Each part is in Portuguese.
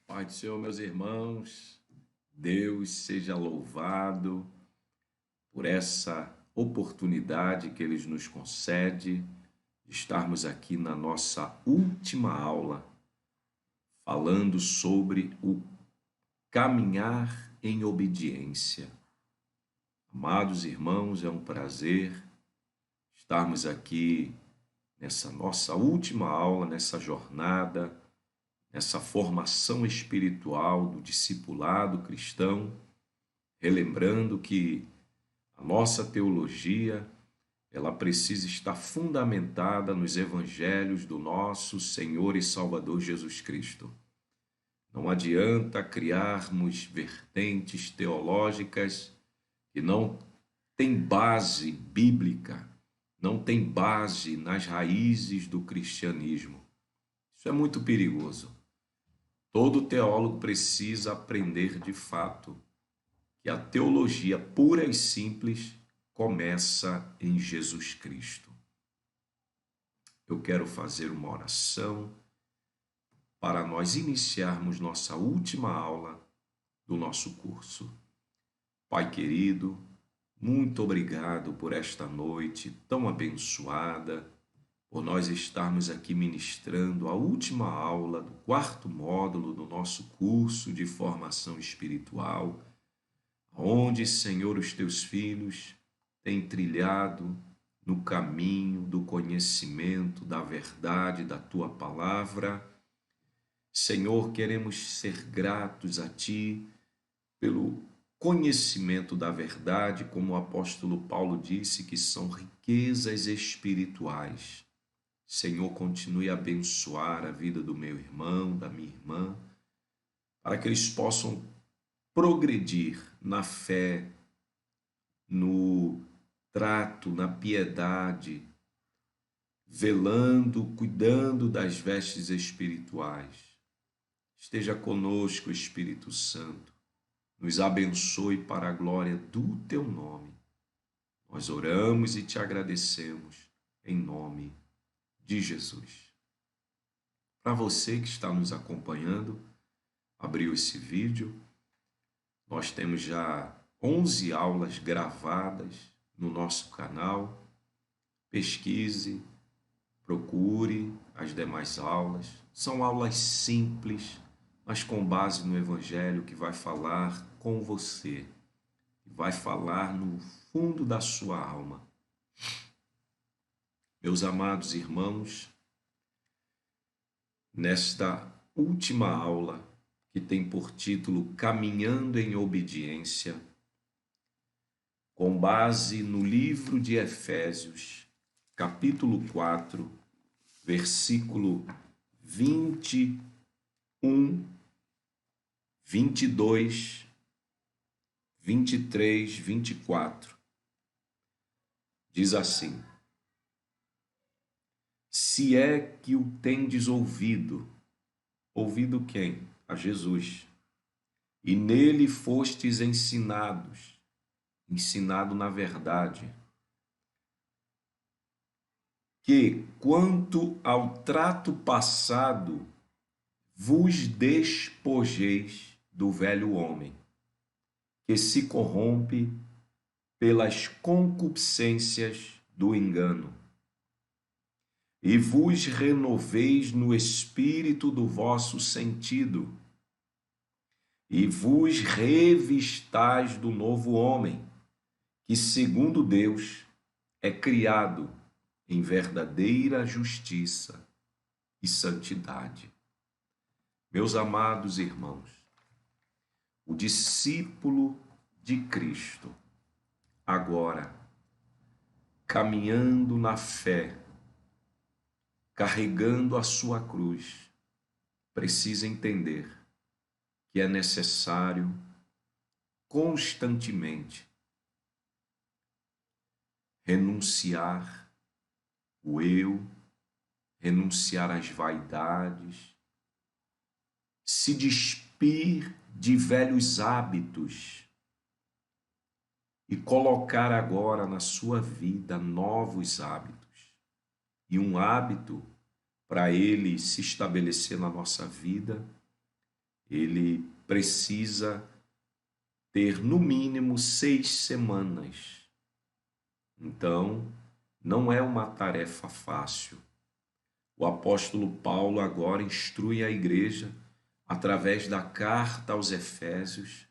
Pai do Senhor, meus irmãos, Deus seja louvado por essa oportunidade que Ele nos concede de estarmos aqui na nossa última aula, falando sobre o caminhar em obediência. Amados irmãos, é um prazer estarmos aqui nessa nossa última aula, nessa jornada, nessa formação espiritual do discipulado cristão, relembrando que a nossa teologia, ela precisa estar fundamentada nos evangelhos do nosso Senhor e Salvador Jesus Cristo. Não adianta criarmos vertentes teológicas que não têm base bíblica, não têm base nas raízes do cristianismo. Isso é muito perigoso. Todo teólogo precisa aprender de fato que a teologia pura e simples começa em Jesus Cristo. Eu quero fazer uma oração para nós iniciarmos nossa última aula do nosso curso. Pai querido, muito obrigado por esta noite tão abençoada, por nós estarmos aqui ministrando a última aula do quarto módulo do nosso curso de formação espiritual, onde, Senhor, os teus filhos têm trilhado no caminho do conhecimento, da verdade, da tua palavra. Senhor, queremos ser gratos a ti pelo conhecimento da verdade, como o apóstolo Paulo disse, que são riquezas espirituais. Senhor, continue a abençoar a vida do meu irmão, da minha irmã, para que eles possam progredir na fé, no trato, na piedade, velando, cuidando das vestes espirituais. Esteja conosco, Espírito Santo, nos abençoe para a glória do teu nome. Nós oramos e te agradecemos em nome de Jesus. Para você que está nos acompanhando, abriu esse vídeo, nós temos já 11 aulas gravadas no nosso canal. Pesquise, procure as demais aulas. São aulas simples, mas com base no Evangelho, que vai falar com você, que vai falar no fundo da sua alma. Meus amados irmãos, nesta última aula, que tem por título Caminhando em Obediência, com base no livro de Efésios, capítulo 4, versículo 21, 22, 23, 24, diz assim: Se é que o tendes ouvido, ouvido quem? A Jesus, e nele fostes ensinados, ensinado na verdade, que quanto ao trato passado vos despojeis do velho homem, que se corrompe pelas concupiscências do engano, e vos renoveis no espírito do vosso sentido, e vos revistais do novo homem, que segundo Deus é criado em verdadeira justiça e santidade. Meus amados irmãos, o discípulo de Cristo, agora, caminhando na fé, carregando a sua cruz, precisa entender que é necessário constantemente renunciar o eu, renunciar às vaidades, se despir de velhos hábitos e colocar agora na sua vida novos hábitos. E um hábito, para ele se estabelecer na nossa vida, ele precisa ter no mínimo 6 semanas. Então, não é uma tarefa fácil. O apóstolo Paulo agora instrui a igreja através da carta aos Efésios,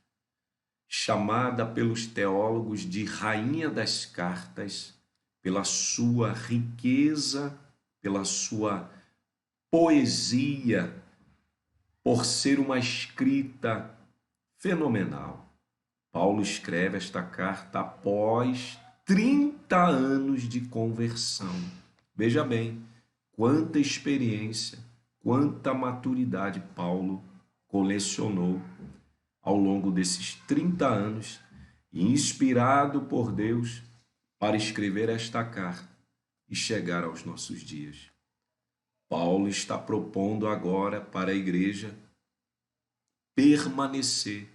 chamada pelos teólogos de rainha das cartas, pela sua riqueza, pela sua poesia, por ser uma escrita fenomenal. Paulo escreve esta carta após 30 anos de conversão. Veja bem, quanta experiência, quanta maturidade Paulo colecionou ao longo desses 30 anos, e inspirado por Deus para escrever esta carta e chegar aos nossos dias. Paulo está propondo agora para a igreja permanecer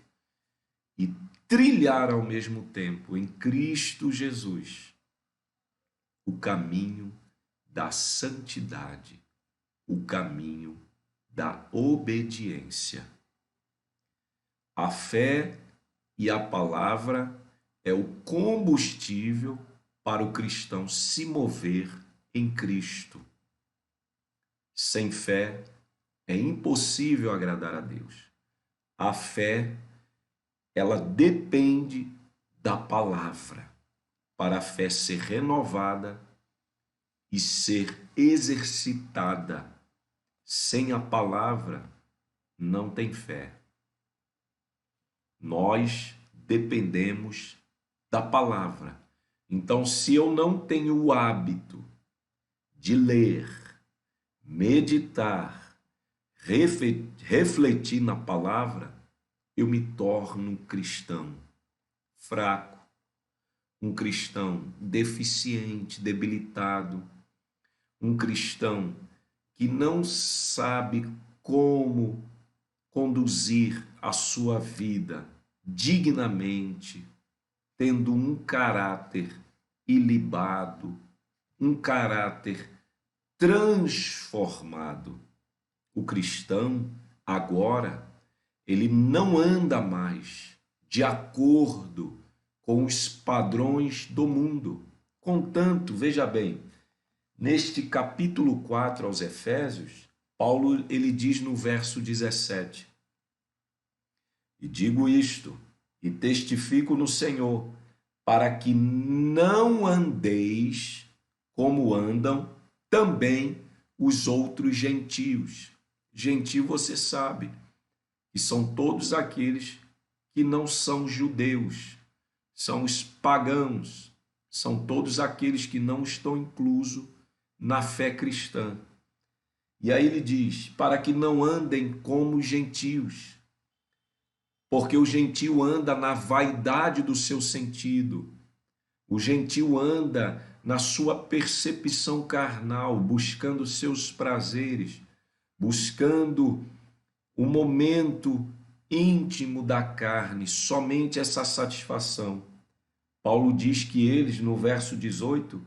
e trilhar ao mesmo tempo em Cristo Jesus o caminho da santidade, o caminho da obediência. A fé e a palavra é o combustível para o cristão se mover em Cristo. Sem fé é impossível agradar a Deus. A fé, ela depende da palavra para a fé ser renovada e ser exercitada. Sem a palavra, não tem fé. Nós dependemos da palavra. Então, se eu não tenho o hábito de ler, meditar, refletir na palavra, eu me torno um cristão fraco, um cristão deficiente, debilitado, um cristão que não sabe como conduzir a sua vida dignamente, tendo um caráter ilibado, um caráter transformado. O cristão, agora, ele não anda mais de acordo com os padrões do mundo. Contanto, veja bem, neste capítulo 4 aos Efésios, Paulo ele diz no verso 17: E digo isto, e testifico no Senhor, para que não andeis como andam também os outros gentios. Gentio, você sabe, que são todos aqueles que não são judeus, são os pagãos, são todos aqueles que não estão inclusos na fé cristã. E aí ele diz, para que não andem como os gentios, porque o gentio anda na vaidade do seu sentido, o gentio anda na sua percepção carnal, buscando seus prazeres, buscando o momento íntimo da carne, somente essa satisfação. Paulo diz que eles, no verso 18,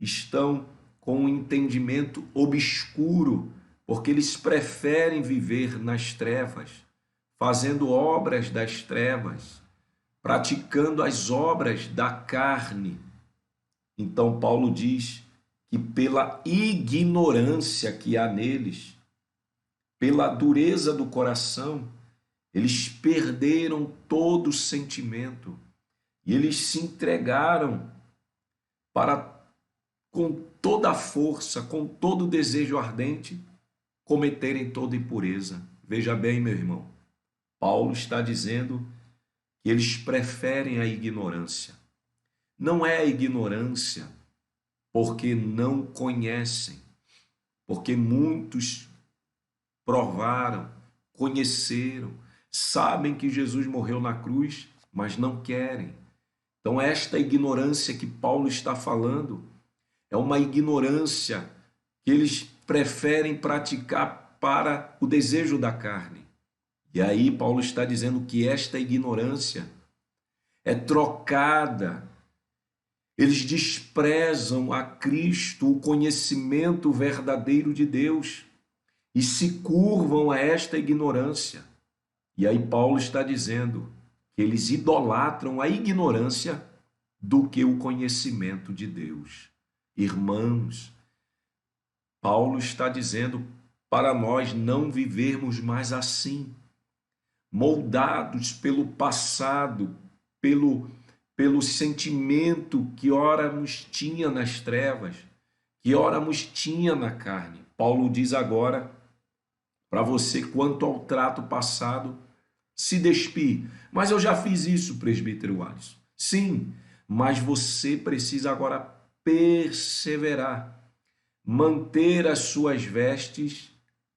estão com um entendimento obscuro, porque eles preferem viver nas trevas, fazendo obras das trevas, praticando as obras da carne. Então Paulo diz que pela ignorância que há neles, pela dureza do coração, eles perderam todo o sentimento e eles se entregaram para, com toda a força, com todo o desejo ardente, cometerem toda impureza. Veja bem, meu irmão, Paulo está dizendo que eles preferem a ignorância. Não é a ignorância porque não conhecem, porque muitos provaram, conheceram, sabem que Jesus morreu na cruz, mas não querem. Então, esta ignorância que Paulo está falando é uma ignorância que eles preferem praticar para o desejo da carne. E aí Paulo está dizendo que esta ignorância é trocada. Eles desprezam a Cristo, o conhecimento verdadeiro de Deus, e se curvam a esta ignorância. E aí Paulo está dizendo que eles idolatram a ignorância do que o conhecimento de Deus. Irmãos, Paulo está dizendo para nós não vivermos mais assim, moldados pelo passado, pelo sentimento que ora nos tinha nas trevas, que ora nos tinha na carne. Paulo diz agora para você, quanto ao trato passado, se despir. Mas eu já fiz isso, presbítero Alisson. Sim, mas você precisa agora perseverar, manter as suas vestes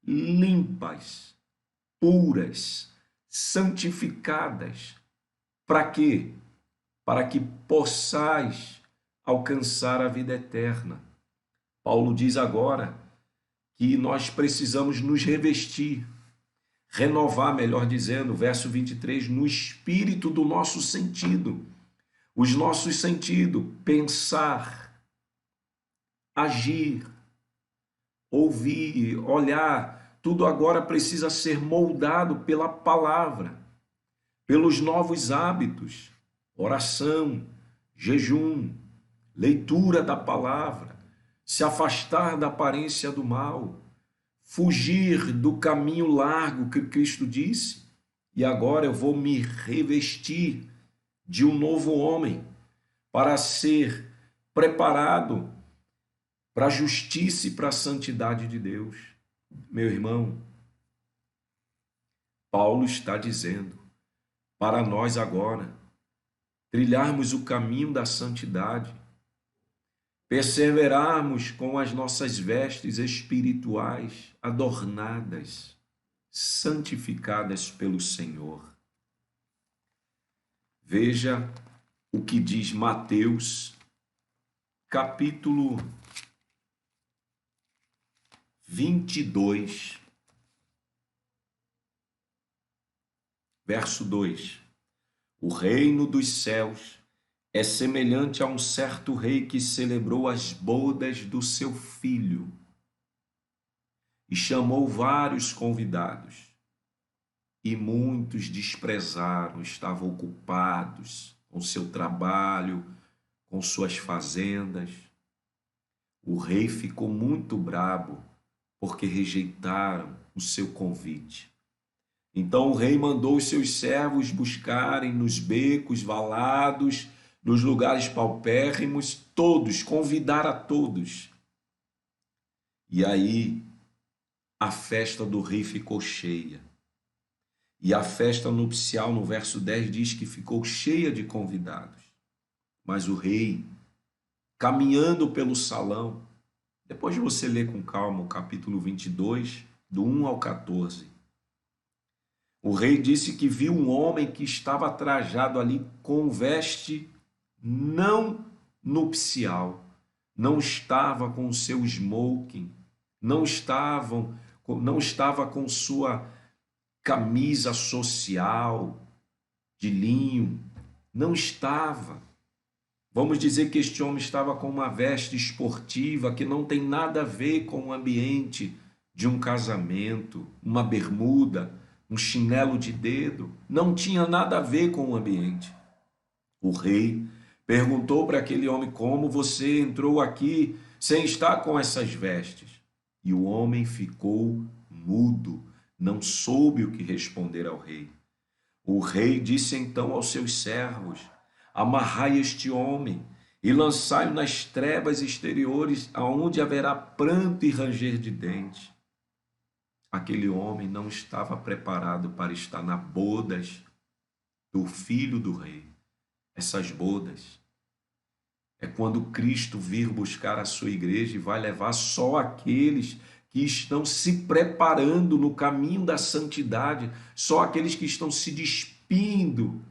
limpas, puras, santificadas. Para quê? Para que possais alcançar a vida eterna. Paulo diz agora que nós precisamos nos revestir, renovar, melhor dizendo, verso 23, no espírito do nosso sentido. Os nossos sentidos, pensar, agir, ouvir, olhar, tudo agora precisa ser moldado pela palavra, pelos novos hábitos, oração, jejum, leitura da palavra, se afastar da aparência do mal, fugir do caminho largo que Cristo disse. E agora eu vou me revestir de um novo homem para ser preparado para a justiça e para a santidade de Deus. Meu irmão, Paulo está dizendo para nós agora trilharmos o caminho da santidade, perseverarmos com as nossas vestes espirituais adornadas, santificadas pelo Senhor. Veja o que diz Mateus, capítulo 22, verso 2. O reino dos céus é semelhante a um certo rei que celebrou as bodas do seu filho e chamou vários convidados. E muitos desprezaram, estavam ocupados com seu trabalho, com suas fazendas. O rei ficou muito bravo porque rejeitaram o seu convite. Então o rei mandou os seus servos buscarem nos becos, valados, nos lugares paupérrimos, todos, convidar a todos. E aí a festa do rei ficou cheia. E a festa nupcial, no verso 10, diz que ficou cheia de convidados. Mas o rei, caminhando pelo salão, depois de você ler com calma o capítulo 22, do 1 ao 14, o rei disse que viu um homem que estava trajado ali com veste não nupcial, não estava com o seu smoking, não estava com sua camisa social de linho, não estava. Vamos dizer que este homem estava com uma veste esportiva que não tem nada a ver com o ambiente de um casamento, uma bermuda, um chinelo de dedo, não tinha nada a ver com o ambiente. O rei perguntou para aquele homem: como você entrou aqui sem estar com essas vestes? E o homem ficou mudo, não soube o que responder ao rei. O rei disse então aos seus servos: amarrai este homem e lançai-o nas trevas exteriores, aonde haverá pranto e ranger de dentes. Aquele homem não estava preparado para estar nas bodas do filho do rei. Essas bodas é quando Cristo vir buscar a sua igreja e vai levar só aqueles que estão se preparando no caminho da santidade, só aqueles que estão se despindo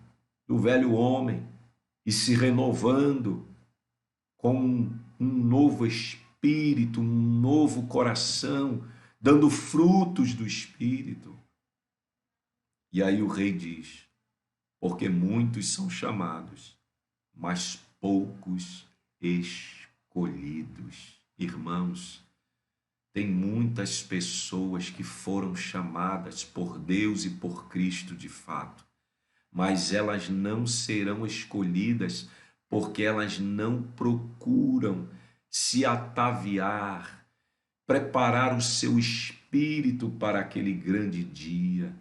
do velho homem e se renovando com um novo espírito, um novo coração, dando frutos do espírito. E aí o rei diz: porque muitos são chamados, mas poucos escolhidos. Irmãos, Tem muitas pessoas que foram chamadas por Deus e por Cristo de fato, mas elas não serão escolhidas porque elas não procuram se ataviar, preparar o seu espírito para aquele grande dia.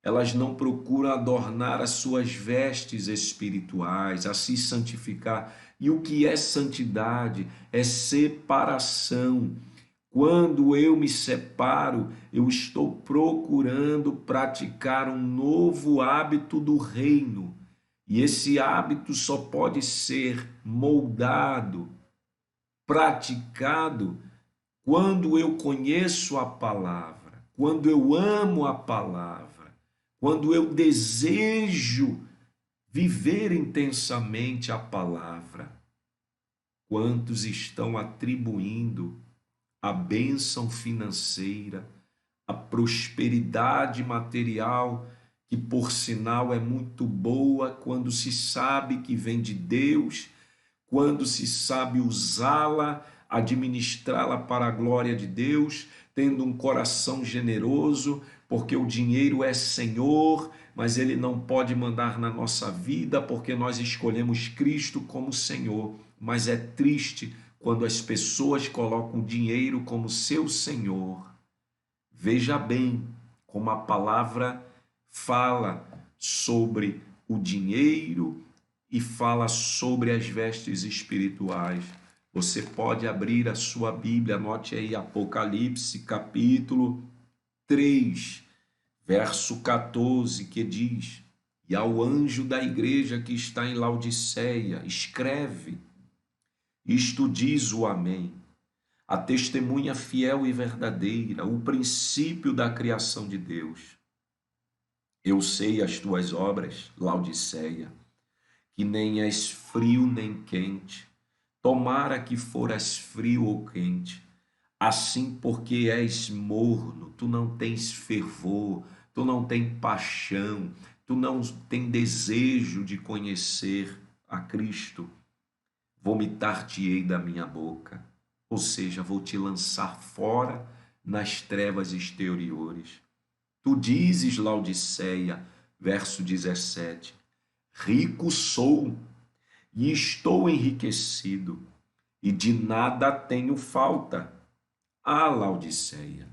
Elas não procuram adornar as suas vestes espirituais, a se santificar. E o que é santidade? É separação. Quando eu me separo, eu estou procurando praticar um novo hábito do reino. E esse hábito só pode ser moldado, praticado, quando eu conheço a palavra, quando eu amo a palavra, quando eu desejo viver intensamente a palavra. Quantos estão atribuindo a bênção financeira, a prosperidade material, que por sinal é muito boa quando se sabe que vem de Deus, quando se sabe usá-la, administrá-la para a glória de Deus, tendo um coração generoso, porque o dinheiro é Senhor, mas ele não pode mandar na nossa vida, porque nós escolhemos Cristo como Senhor. Mas é triste quando as pessoas colocam o dinheiro como seu Senhor. Veja bem como a palavra fala sobre o dinheiro e fala sobre as vestes espirituais. Você pode abrir a sua Bíblia, anote aí Apocalipse, capítulo 3, verso 14, que diz: E ao anjo da igreja que está em Laodiceia, escreve: Isto diz o Amém, a testemunha fiel e verdadeira, o princípio da criação de Deus. Eu sei as tuas obras, Laodiceia, que nem és frio nem quente. Tomara que foras frio ou quente. Assim, porque és morno, tu não tens fervor, tu não tens paixão, tu não tens desejo de conhecer a Cristo. Vomitar-te-ei da minha boca, ou seja, vou te lançar fora nas trevas exteriores. Tu dizes, Laodiceia, verso 17, rico sou e estou enriquecido, e de nada tenho falta. Ah, Laodiceia,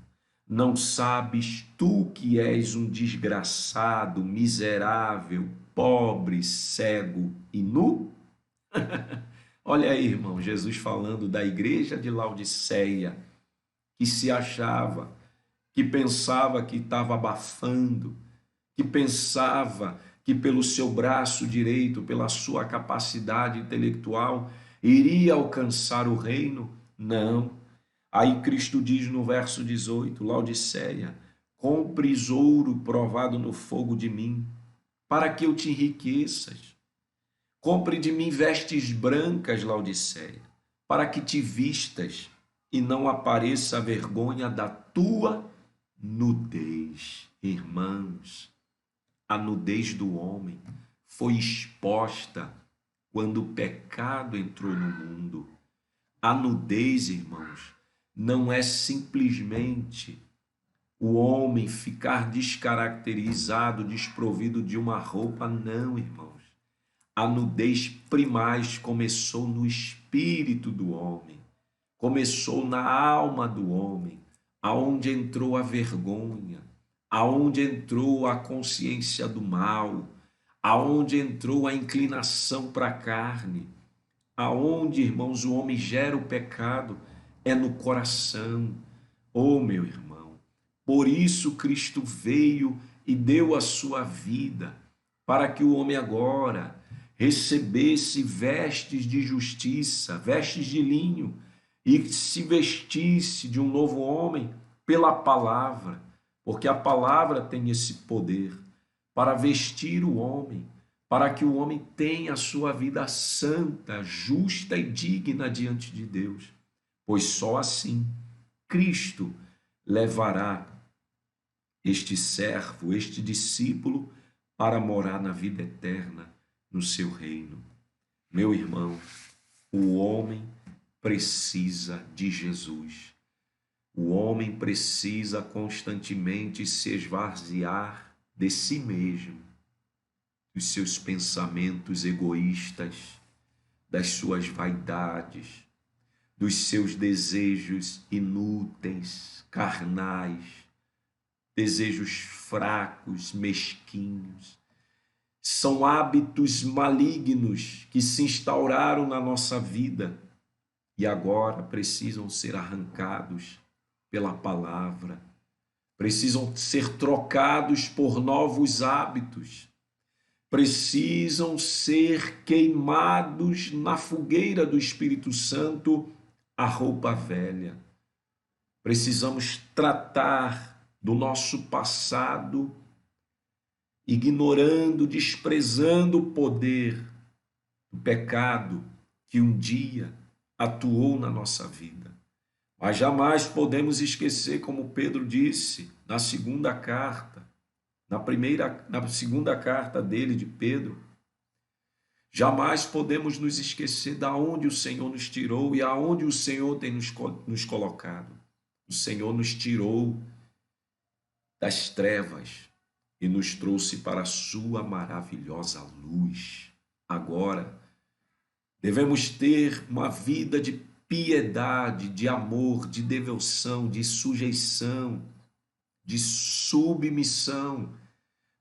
não sabes tu que és um desgraçado, miserável, pobre, cego e nu? Olha aí, irmão, Jesus falando da igreja de Laodiceia, que se achava, que pensava que estava abafando, que pensava que pelo seu braço direito, pela sua capacidade intelectual, iria alcançar o reino. Não. Aí Cristo diz no verso 18, Laodiceia, compres ouro provado no fogo de mim, para que eu te enriqueças. Compre de mim vestes brancas, Laodiceia, para que te vistas e não apareça a vergonha da tua nudez. Irmãos, a nudez do homem foi exposta quando o pecado entrou no mundo. A nudez, irmãos, não é simplesmente o homem ficar descaracterizado, desprovido de uma roupa, não, irmãos. A nudez primaz começou no espírito do homem, começou na alma do homem, aonde entrou a vergonha, aonde entrou a consciência do mal, aonde entrou a inclinação para a carne, aonde, irmãos, o homem gera o pecado, é no coração. Oh, meu irmão, por isso Cristo veio e deu a sua vida, para que o homem agora recebesse vestes de justiça, vestes de linho, e se vestisse de um novo homem pela palavra, porque a palavra tem esse poder para vestir o homem, para que o homem tenha a sua vida santa, justa e digna diante de Deus, pois só assim Cristo levará este servo, este discípulo, para morar na vida eterna no seu reino. Meu irmão, o homem precisa de Jesus. O homem precisa constantemente se esvaziar de si mesmo, dos seus pensamentos egoístas, das suas vaidades, dos seus desejos inúteis, carnais, desejos fracos, mesquinhos. São hábitos malignos que se instauraram na nossa vida e agora precisam ser arrancados pela palavra, precisam ser trocados por novos hábitos, precisam ser queimados na fogueira do Espírito Santo a roupa velha. Precisamos tratar do nosso passado, ignorando, desprezando o poder do pecado que um dia atuou na nossa vida. Mas jamais podemos esquecer, como Pedro disse na segunda carta, na segunda carta dele, de Pedro, jamais podemos nos esquecer de onde o Senhor nos tirou e aonde o Senhor tem nos colocado. O Senhor nos tirou das trevas e nos trouxe para a sua maravilhosa luz. Agora, devemos ter uma vida de piedade, de amor, de devoção, de sujeição, de submissão,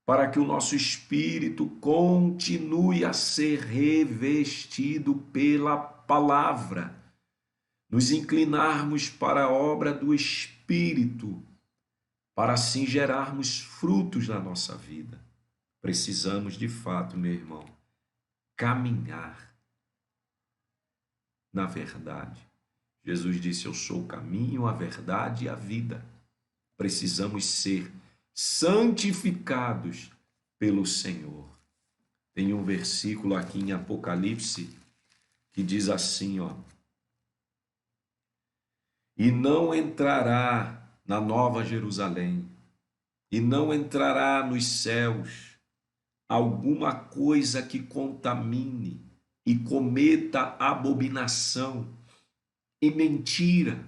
para que o nosso espírito continue a ser revestido pela palavra, nos inclinarmos para a obra do Espírito, para assim gerarmos frutos na nossa vida. Precisamos, de fato, meu irmão, caminhar na verdade. Jesus disse: eu sou o caminho, a verdade e a vida. Precisamos ser santificados pelo Senhor. Tem um versículo aqui em Apocalipse que diz assim, ó: e não entrará na Nova Jerusalém, e não entrará nos céus alguma coisa que contamine e cometa abominação e mentira,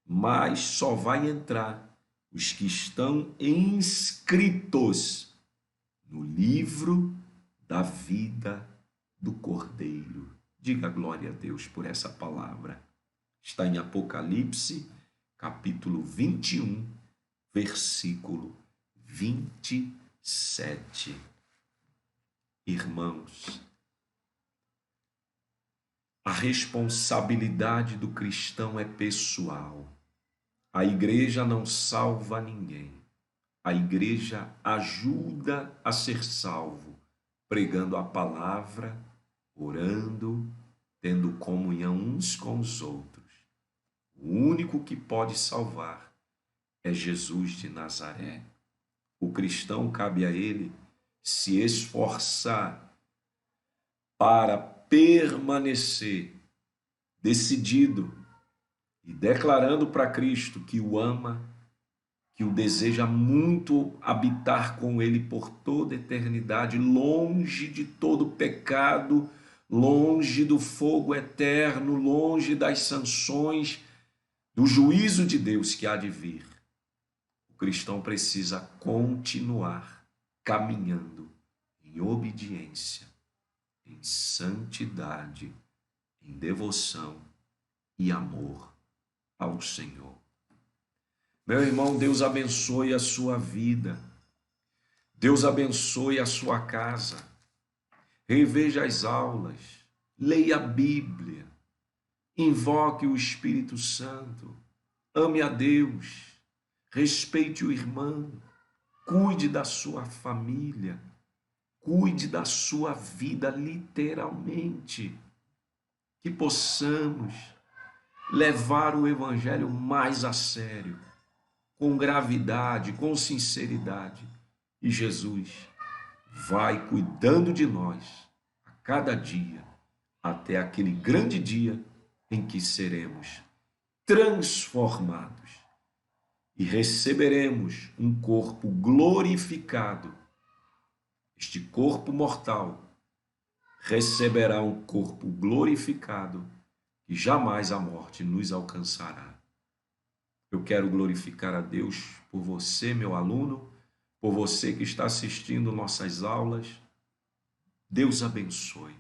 mas só vai entrar os que estão inscritos no livro da vida do Cordeiro. Diga glória a Deus por essa palavra. Está em Apocalipse, capítulo 21, versículo 27. Irmãos, a responsabilidade do cristão é pessoal. A igreja não salva ninguém. A igreja ajuda a ser salvo, pregando a palavra, orando, tendo comunhão uns com os outros. O único que pode salvar é Jesus de Nazaré. O cristão, cabe a ele se esforçar para permanecer decidido e declarando para Cristo que o ama, que o deseja muito habitar com ele por toda a eternidade, longe de todo pecado, longe do fogo eterno, longe das sanções, do juízo de Deus que há de vir. O cristão precisa continuar caminhando em obediência, em santidade, em devoção e amor ao Senhor. Meu irmão, Deus abençoe a sua vida. Deus abençoe a sua casa. Reveja as aulas, leia a Bíblia, invoque o Espírito Santo, ame a Deus, respeite o irmão, cuide da sua família, cuide da sua vida literalmente, que possamos levar o Evangelho mais a sério, com gravidade, com sinceridade, e Jesus vai cuidando de nós a cada dia, até aquele grande dia em que seremos transformados e receberemos um corpo glorificado. Este corpo mortal receberá um corpo glorificado e jamais a morte nos alcançará. Eu quero glorificar a Deus por você, meu aluno, por você que está assistindo nossas aulas. Deus abençoe.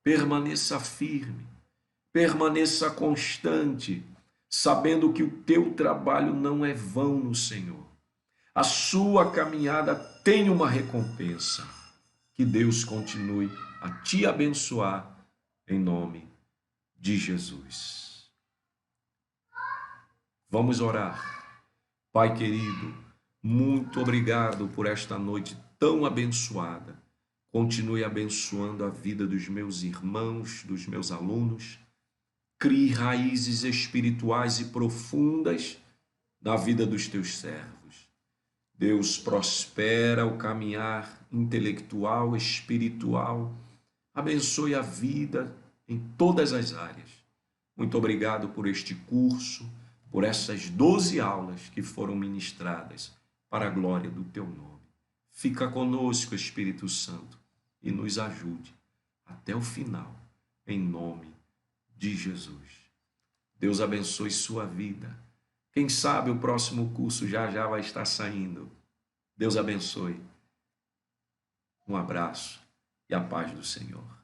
Permaneça firme, permaneça constante, sabendo que o teu trabalho não é vão no Senhor. A sua caminhada tem uma recompensa. Que Deus continue a te abençoar em nome de Jesus. Vamos orar. Pai querido, muito obrigado por esta noite tão abençoada. Continue abençoando a vida dos meus irmãos, dos meus alunos. Crie raízes espirituais e profundas na vida dos teus servos. Deus, prospera o caminhar intelectual, espiritual. Abençoe a vida em todas as áreas. Muito obrigado por este curso, por essas 12 aulas que foram ministradas para a glória do teu nome. Fica conosco, Espírito Santo, e nos ajude até o final, em nome de Jesus. Deus abençoe sua vida. Quem sabe o próximo curso já vai estar saindo. Deus abençoe. Um abraço e a paz do Senhor.